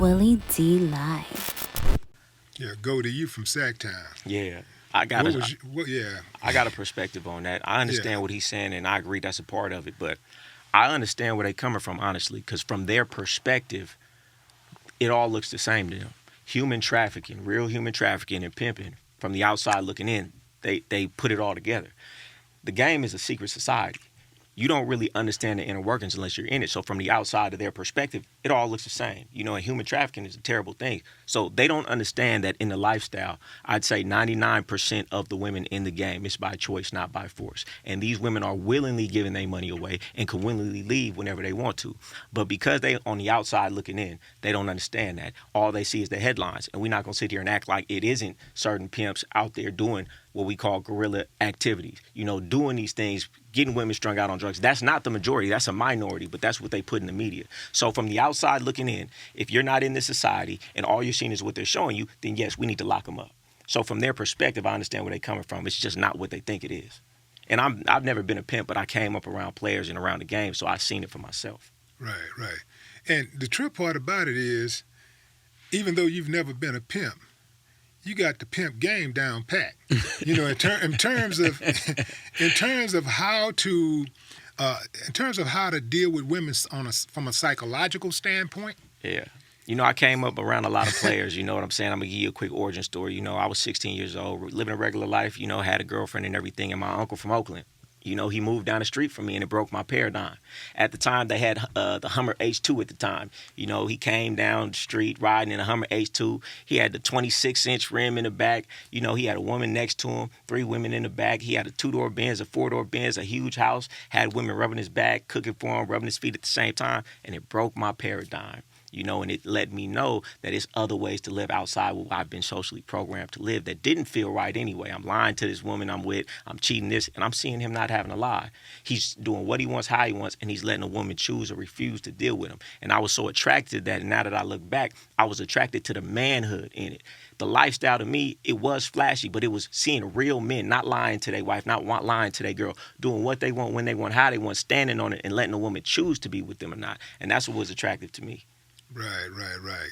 Willie D Live. Yeah, Goldie, you from Sacktown. Yeah, I got What a, was you, what, yeah, I got a perspective on that. I yeah, understand what he's saying, and I agree that's a part of it. But I understand where they're coming from, honestly, because from their perspective, it all looks the same to them. Human trafficking, real human trafficking, and pimping. From the outside looking in, they put it all together. The game is a secret society. You don't really understand the inner workings unless you're in it. So from the outside of their perspective, it all looks the same. You know, and human trafficking is a terrible thing. So they don't understand that in the lifestyle, I'd say 99% of the women in the game is by choice, not by force. And these women are willingly giving their money away and can willingly leave whenever they want to. But because they on the outside looking in, they don't understand that. All they see is the headlines. And we're not going to sit here and act like it isn't certain pimps out there doing what we call guerrilla activities. You know, doing these things, getting women strung out on drugs. That's not the majority. That's a minority, but that's what they put in the media. So from the outside looking in, if you're not in this society and all you're seeing is what they're showing you, then yes, we need to lock them up. So from their perspective, I understand where they're coming from. It's just not what they think it is. And I've never been a pimp, but I came up around players and around the game, so I've seen it for myself. right. And the trip part about it is, even though you've never been a pimp, you got the pimp game down pat. You know, in terms of how to deal with women from a psychological standpoint. Yeah. You know, I came up around a lot of players, you know what I'm saying? I'm going to give you a quick origin story. You know, I was 16 years old, living a regular life, you know, had a girlfriend and everything, and my uncle from Oakland. You know, he moved down the street from me, and it broke my paradigm. At the time, they had the Hummer H2 at the time. You know, he came down the street riding in a Hummer H2. He had the 26-inch rim in the back. You know, he had a woman next to him, 3 women in the back. He had a 2-door Benz, a 4-door Benz, a huge house, had women rubbing his back, cooking for him, rubbing his feet at the same time, and it broke my paradigm. You know, and it let me know that there's other ways to live outside what I've been socially programmed to live that didn't feel right anyway. I'm lying to this woman I'm with, I'm cheating this, and I'm seeing him not having a lie. He's doing what he wants, how he wants, and he's letting a woman choose or refuse to deal with him. And I was so attracted to that, and now that I look back, I was attracted to the manhood in it. The lifestyle to me, it was flashy, but it was seeing real men, not lying to their wife, not lying to their girl, doing what they want, when they want, how they want, standing on it, and letting a woman choose to be with them or not. And that's what was attractive to me. Right.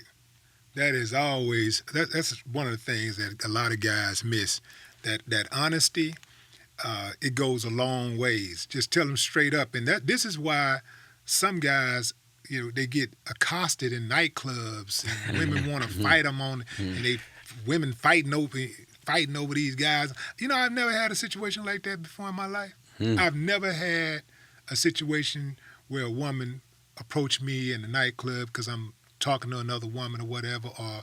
That is always that's one of the things that a lot of guys miss. That honesty, it goes a long ways. Just tell them straight up, and this is why some guys, you know, they get accosted in nightclubs, and women want to fight them and women fighting over these guys. You know, I've never had a situation like that before in my life. I've never had a situation where a woman approach me in the nightclub because I'm talking to another woman or whatever, or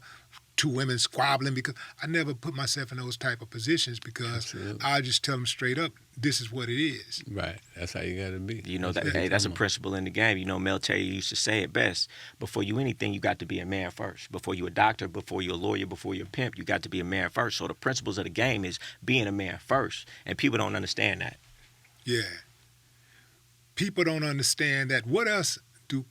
2 women squabbling, because I never put myself in those type of positions, because Absolutely. I just tell them straight up, this is what it is. Right. That's how you got to be. You know, that's a principle in the game. You know, Mel Taylor used to say it best. Before you anything, you got to be a man first. Before you a doctor, before you a lawyer, before you a pimp, you got to be a man first. So the principles of the game is being a man first. And people don't understand that. Yeah. People don't understand that. What else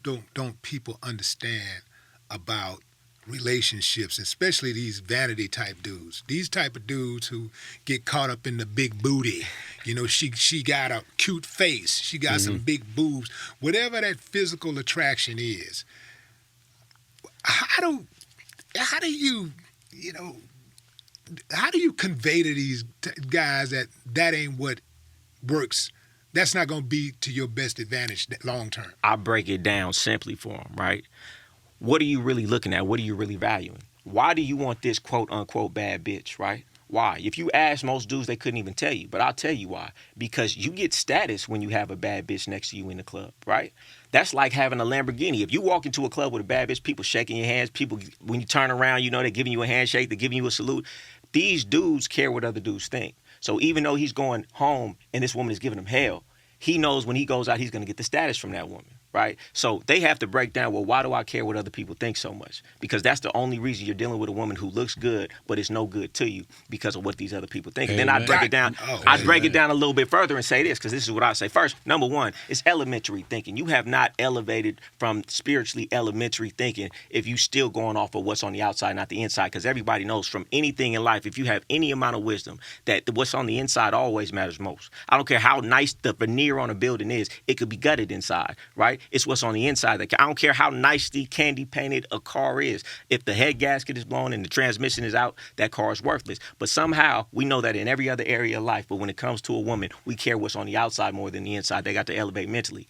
don't people understand about relationships, especially these vanity type dudes? These type of dudes who get caught up in the big booty. You know, she got a cute face, she got some big boobs, whatever that physical attraction is. How do you convey to these guys that ain't what works? That's not going to be to your best advantage long term. I break it down simply for them, right? What are you really looking at? What are you really valuing? Why do you want this quote unquote bad bitch, right? Why? If you ask most dudes, they couldn't even tell you, but I'll tell you why. Because you get status when you have a bad bitch next to you in the club, right? That's like having a Lamborghini. If you walk into a club with a bad bitch, people shaking your hands, people, when you turn around, you know, they're giving you a handshake, they're giving you a salute. These dudes care what other dudes think. So even though he's going home and this woman is giving him hell, he knows when he goes out, he's going to get the status from that woman, right? So they have to break down, well, why do I care what other people think so much? Because that's the only reason you're dealing with a woman who looks good, but it's no good to you because of what these other people think. And then I'd break it down. I'd break it down a little bit further and say this, because this is what I say. First, number one, it's elementary thinking. You have not elevated from spiritually elementary thinking if you still going off of what's on the outside, not the inside, because everybody knows from anything in life, if you have any amount of wisdom, that what's on the inside always matters most. I don't care how nice the veneer on a building is, it could be gutted inside, right? It's what's on the inside. I don't care how nicely candy painted a car is. If the head gasket is blown and the transmission is out, that car is worthless. But somehow we know that in every other area of life. But when it comes to a woman, we care what's on the outside more than the inside. They got to elevate mentally.